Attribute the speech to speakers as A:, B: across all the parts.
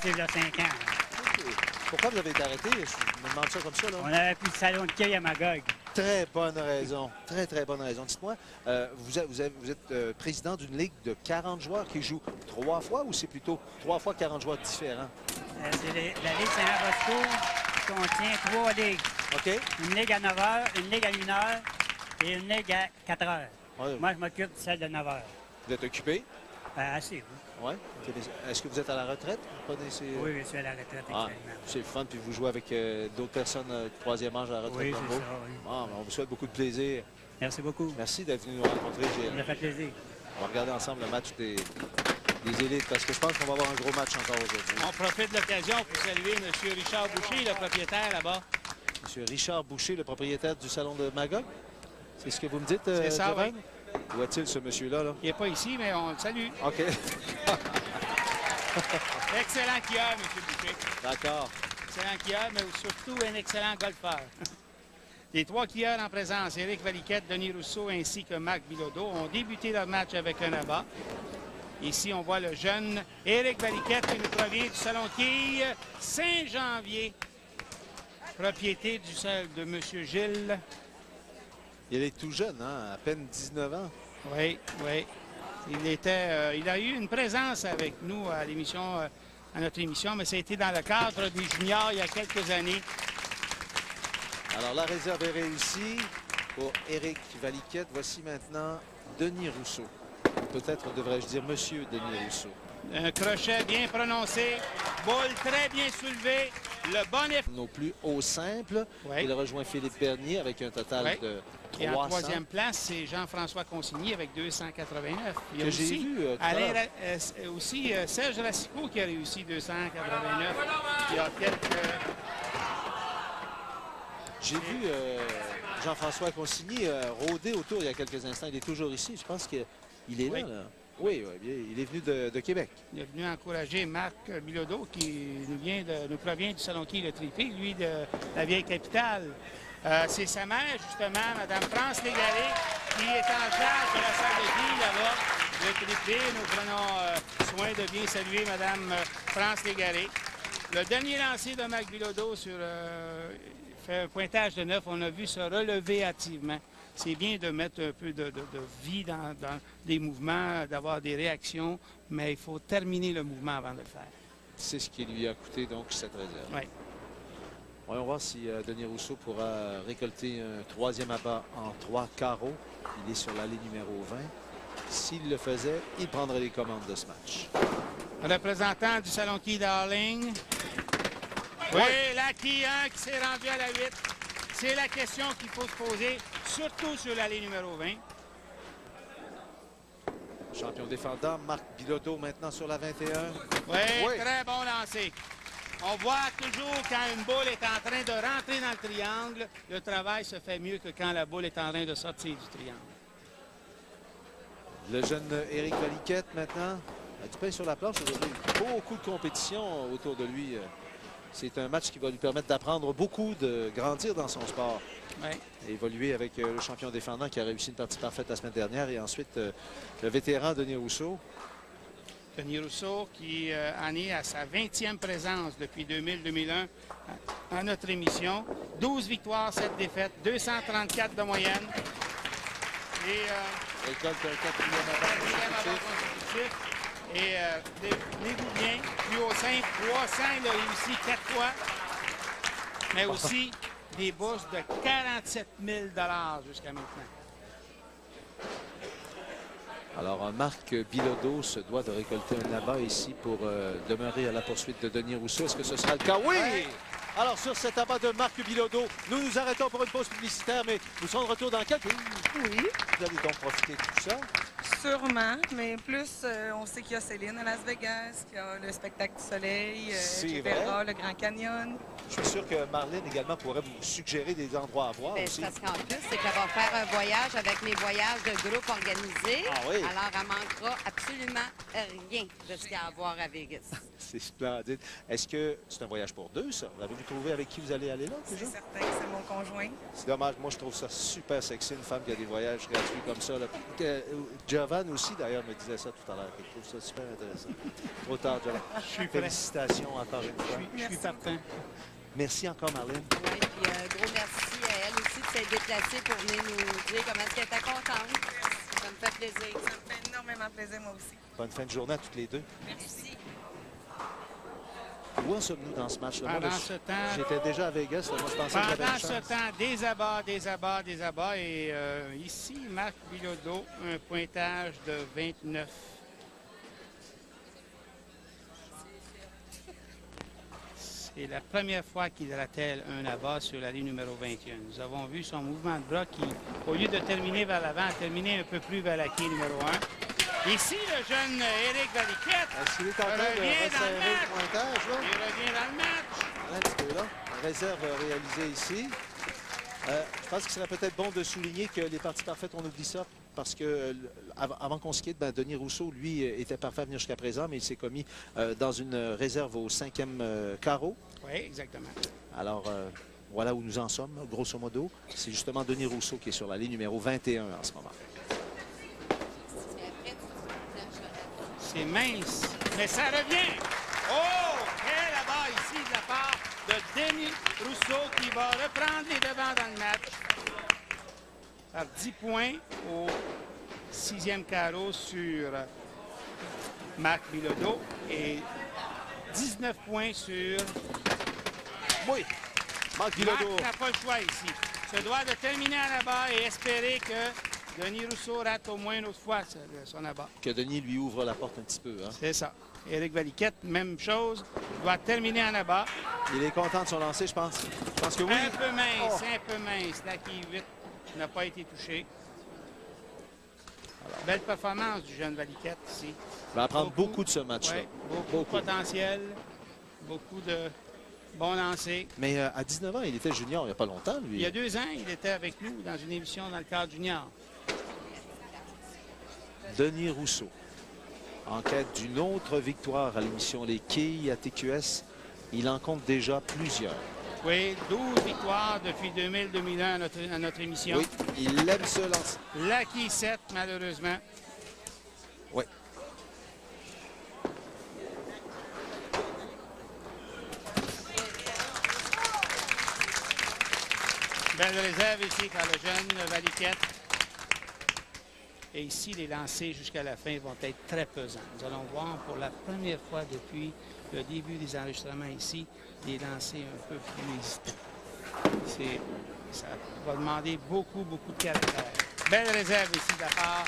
A: commencé il y a 5 ans.
B: OK. Pourquoi vous avez été arrêté? Je me demande ça comme ça, là.
A: On n'avait plus de salon de quai à Magog.
B: Très bonne raison. Très, très bonne raison. Dites-moi, vous êtes président d'une ligue de 40 joueurs qui jouent 3 fois ou c'est plutôt 3 fois 40 joueurs différents?
A: C'est la Ligue Saint-Roscoe contient 3 ligues.
B: OK.
A: Une ligue à 9 h, une ligue à 1 h et une ligue à 4 h.
B: Ouais.
A: Moi, je m'occupe de celle de 9 h.
B: Vous êtes occupé?
A: Assez, oui.
B: Oui. Est-ce que vous êtes à la retraite?
A: Oui, je suis à la retraite actuellement.
B: C'est le fun, puis vous jouez avec d'autres personnes de troisième âge à la retraite
A: Oui,
B: comme
A: c'est
B: vous?
A: ça, oui.
B: Ah, ben, on vous souhaite beaucoup de plaisir.
A: Merci beaucoup.
B: Merci d'être venu nous rencontrer,
A: Ça
B: Gilles.
A: m'a fait plaisir.
B: On va regarder ensemble le match des élites, parce que je pense qu'on va avoir un gros match encore aujourd'hui.
C: On profite de l'occasion pour saluer M. Richard Boucher, le propriétaire là-bas.
B: M. Richard Boucher, le propriétaire du salon de Magog. C'est ce que vous me dites,
C: C'est ça,
B: Giovanni? Où est-il, ce monsieur-là? Là?
C: Il n'est pas ici, mais on le salue.
B: OK.
C: Excellent skieur, M. Boucher.
B: D'accord.
C: Excellent skieur, mais surtout un excellent golfeur. Les 3 skieurs en présence, Éric Valiquette, Denis Rousseau ainsi que Marc Bilodeau, ont débuté leur match avec un abat. Ici, on voit le jeune Éric Valiquette qui nous provient du salon de quilles Saint-Janvier, propriété de M. Gilles.
B: Il est tout jeune, hein? À peine 19 ans.
C: Oui, oui. Il a eu une présence avec nous à l'émission, à notre émission, mais ça a été dans le cadre des juniors il y a quelques années.
B: Alors, la réserve est réussie pour Éric Valiquette. Voici maintenant Denis Rousseau. Peut-être devrais-je dire Monsieur Denis Rousseau.
C: Un crochet bien prononcé, boule très bien soulevée, le bon effet.
B: Non plus au simple.
C: Oui.
B: Il rejoint Philippe Bernier avec un total
C: Oui.
B: de
C: Et en
B: 300.
C: 3e place, c'est Jean-François Consigny avec 289. Il y a
B: Que j'ai
C: aussi,
B: vu tout à l'heure.
C: Serge Racicot qui a réussi 289. Il y a quelques...
B: J'ai vu Jean-François Consigny rôder autour il y a quelques instants. Il est toujours ici. Je pense qu'il est
C: Oui.
B: là. Oui, il est venu de Québec.
C: Il est venu encourager Marc Bilodeau qui nous provient du Salon Quai Le Tripé, lui de la vieille capitale. C'est sa mère, justement, Mme France Légaré, qui est en charge de la salle de quilles là-bas, le Tripé. Nous prenons soin de bien saluer Mme France Légaré. Le dernier lancé de Marc Bilodeau fait un pointage de 9. On a vu se relever activement. C'est bien de mettre un peu de vie dans des mouvements, d'avoir des réactions, mais il faut terminer le mouvement avant de le faire.
B: C'est ce qui lui a coûté donc cette réserve.
C: Oui.
B: Voyons voir si Denis Rousseau pourra récolter un 3e abat en 3 carreaux. Il est sur l'allée numéro 20. S'il le faisait, il prendrait les commandes de ce match.
C: Représentant du Salon Quai Darling. Oui, la Quai 1 qui s'est rendu à la 8. C'est la question qu'il faut se poser, surtout sur l'allée numéro 20.
B: Champion défendant, Marc Bilodeau maintenant sur la 21.
C: Oui, très bon lancer. On voit toujours quand une boule est en train de rentrer dans le triangle, le travail se fait mieux que quand la boule est en train de sortir du triangle.
B: Le jeune Éric Valiquette maintenant a du pain sur la planche. Aujourd'hui, beaucoup de compétition autour de lui. C'est un match qui va lui permettre d'apprendre beaucoup, de grandir dans son sport.
C: Oui.
B: Évoluer avec le champion défendant qui a réussi une partie parfaite la semaine dernière et ensuite le vétéran Denis Rousseau.
C: Denis Rousseau qui en est à sa 20e présence depuis 2000-2001 à notre émission. 12 victoires, 7 défaites, 234 de moyenne. Et
B: Récolte un 4e abat consécutif.
C: Et tenez-vous bien, plus au simple, 300, il a réussi 4 fois, mais aussi des bourses de 47 000 $ jusqu'à maintenant.
B: Alors, Marc Bilodeau se doit de récolter un abat ici pour demeurer à la poursuite de Denis Rousseau. Est-ce que ce sera le cas? Oui!
C: Ouais.
B: Alors, sur cet abat de Marc Bilodeau, nous nous arrêtons pour une pause publicitaire, mais nous serons de retour dans quelques minutes.
D: Oui,
B: Vous allez donc profiter de tout ça.
D: sûrement, mais plus, on sait qu'il y a Céline à Las Vegas, qu'il y a le spectacle du soleil,
B: C'est
D: etc.,
B: vrai.
D: le Grand Canyon.
B: Je suis sûr que Marlène également pourrait vous suggérer des endroits à voir
E: Bien,
B: aussi.
E: parce qu'en plus, c'est qu'elle va faire un voyage avec les voyages de groupe organisés.
B: Ah oui.
E: Alors, elle manquera absolument rien de ce qu'il y a à voir à Vegas.
B: C'est splendide. Est-ce que c'est un voyage pour deux, ça? Avez-vous trouvé avec qui vous allez aller là,
D: C'est
B: déjà?
D: certain que c'est mon conjoint.
B: C'est dommage. Moi, je trouve ça super sexy, une femme qui a des voyages gratuits comme ça. Là. Giovanni Van aussi, d'ailleurs, me disait ça tout à l'heure. Je trouve ça super intéressant. Trop tard, Jola.
C: Je suis prêt.
B: Félicitations encore une fois.
C: Je suis partant.
B: Merci encore, Marlène.
E: Oui, puis un gros merci à elle aussi de s'être déplacée pour venir nous dire comment est-ce qu'elle était contente. Ça me fait plaisir.
D: Ça me fait énormément plaisir, moi aussi.
B: Bonne fin de journée à toutes les deux.
D: Merci.
B: Où en sommes-nous dans ce match-là? Moi,
C: Pendant
B: là,
C: ce temps,
B: j'étais déjà à Vegas. Là. Moi, je pensais que j'avais
C: pendant
B: une
C: ce
B: chance.
C: temps, des abats, des abats, des abats. Et ici, Marc Bilodeau, un pointage de 29. C'est la première fois qu'il ratelle un abat sur la ligne numéro 21. Nous avons vu son mouvement de bras qui, au lieu de terminer vers l'avant, a terminé un peu plus vers la quille numéro 1. Ici, le jeune Éric Valiquette
B: Est-ce qu'il est en train de
C: revient dans le
B: resserrer le
C: match.
B: pointage? Là?
C: Il revient dans le match.
B: Un petit peu là. Réserve réalisée ici. Je pense qu'il serait peut-être bon de souligner que les parties parfaites, on oublie ça. Parce que avant qu'on se quitte, Denis Rousseau, lui, était parfait à venir jusqu'à présent, mais il s'est commis dans une réserve au 5e carreau.
C: Oui, exactement.
B: Alors, voilà où nous en sommes, grosso modo. C'est justement Denis Rousseau qui est sur la ligne numéro 21 en ce moment.
E: C'est
C: mince, mais ça revient. Oh, quel abat ici de la part de Denis Rousseau qui va reprendre les devants dans le match. Par 10 points au 6e carreau sur Marc Bilodeau et 19 points sur...
B: Oui, Marc Bilodeau.
C: Marc n'a pas le choix ici. Se doit de terminer à l'abat et espérer que Denis Rousseau rate au moins une autre fois son abat.
B: Que Denis lui ouvre la porte un petit peu. Hein?
C: C'est ça. Éric Valiquette, même chose, doit terminer en abat.
B: Il est content de son lancer, je pense. Je pense que oui.
C: Un peu mince, un peu mince. Là qui vite n'a pas été touché. Alors, belle performance du jeune Valiquette ici.
B: Il va apprendre beaucoup de ce match-là.
C: Oui, beaucoup de potentiel, beaucoup de bons lancers.
B: Mais à 19 ans, il était junior il n'y a pas longtemps, lui.
C: Il y a 2 ans, il était avec nous dans une émission dans le cadre junior.
B: Denis Rousseau, en quête d'une autre victoire à l'émission Les Quilles à TQS. Il en compte déjà plusieurs.
C: Oui, 12 victoires depuis 2000-2001 à notre émission.
B: Oui, il aime se lancer.
C: La quille 7, malheureusement.
B: Oui.
C: Belle réserve ici par le jeune Valiquette. Et ici, les lancers jusqu'à la fin vont être très pesants. Nous allons voir pour la première fois depuis le début des enregistrements ici, des lancers un peu plus hésitants. Ça va demander beaucoup de caractère. Belle réserve ici de la part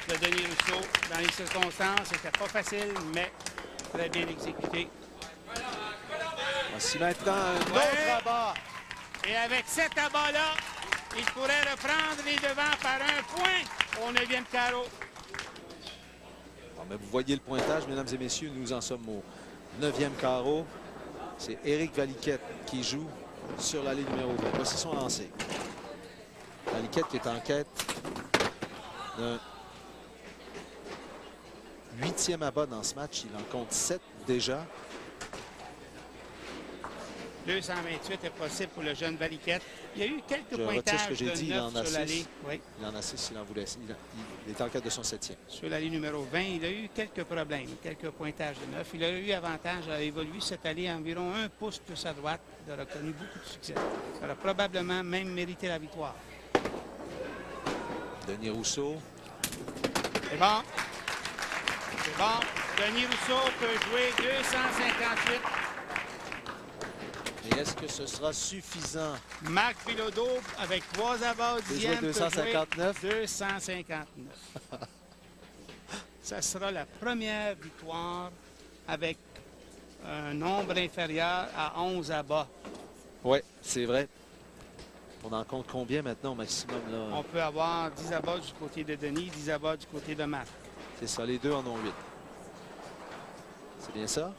C: de Denis Rousseau. Dans les circonstances, c'était pas facile, mais très bien exécuté.
B: Voici maintenant un autre abat.
C: Et avec cet abat-là, il pourrait reprendre les devants par un point au 9e carreau.
B: Bon, mais vous voyez le pointage, mesdames et messieurs, nous en sommes au 9e carreau. C'est Éric Valiquette qui joue sur la ligne numéro 20. Voici son lancer. Valiquette qui est en quête d'un 8e abat dans ce match. Il en compte 7 déjà.
C: 228 est possible pour le jeune Valiquette. Il y a eu quelques
B: Je retire
C: pointages
B: ce que j'ai
C: de
B: dit, il
C: 9
B: en a
C: sur la
B: 6.
C: ligne. Oui,
B: Il en a 6, il en voulait. Il est en quête de son 7e.
C: sur la ligne numéro 20. Il a eu quelques problèmes, quelques pointages de 9. Il a eu avantage à évoluer cette allée environ 1 pouce plus à droite. Il a reconnu beaucoup de succès. Il aurait probablement même mérité la victoire.
B: Denis Rousseau.
C: C'est bon. C'est bon. Denis Rousseau peut jouer 258.
B: Et est-ce que ce sera suffisant?
C: Marc Bilodeau, avec 3 abats au 10e, peut jouer
B: 259.
C: 259. Ça sera la première victoire avec un nombre inférieur à 11 abats.
B: Oui, c'est vrai. On en compte combien maintenant au maximum? Là?
C: On peut avoir 10 abats du côté de Denis, 10 abats du côté de Marc.
B: C'est ça, les deux en ont 8. C'est bien ça?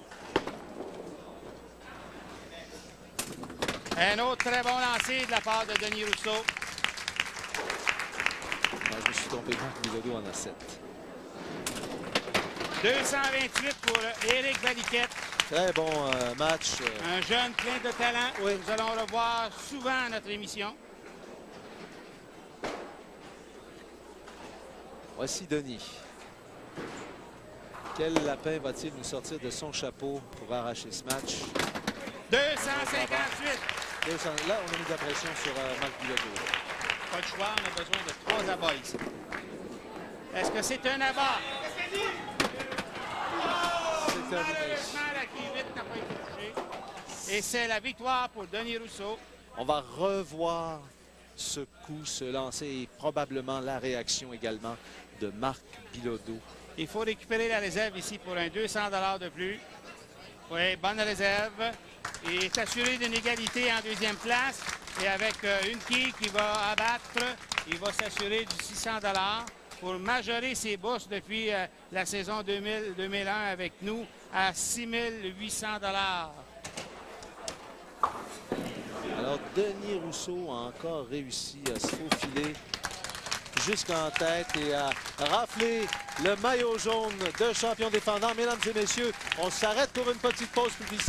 C: Un autre très bon lancer de la part de Denis Rousseau.
B: Je me suis trompé, Bilodeau en a 7.
C: 228 pour Éric Valiquette.
B: Très bon match.
C: Un jeune plein de talent.
B: Oui.
C: Nous allons revoir souvent à notre émission.
B: Voici Denis. Quel lapin va-t-il nous sortir de son chapeau pour arracher ce match?
C: 258.
B: 200. Là, on a mis de la pression sur Marc Bilodeau.
C: Pas de choix, on a besoin de 3 abats ici. Est-ce que c'est un abat?
B: C'est terminé.
C: Malheureusement, la qui vite n'a pas été touchée. Et c'est la victoire pour Denis Rousseau.
B: On va revoir ce coup se lancer et probablement la réaction également de Marc Bilodeau.
C: Il faut récupérer la réserve ici pour un 200 $ de plus. Oui, bonne réserve. Il est assuré d'une égalité en deuxième place. Et avec une quille qui va abattre, il va s'assurer du 600 $ pour majorer ses bourses depuis la saison 2000-2001 avec nous à 6 800 $.
B: Alors, Denis Rousseau a encore réussi à se faufiler jusqu'en tête et à rafler le maillot jaune de champion défendant. Mesdames et messieurs, on s'arrête pour une petite pause publicitaire.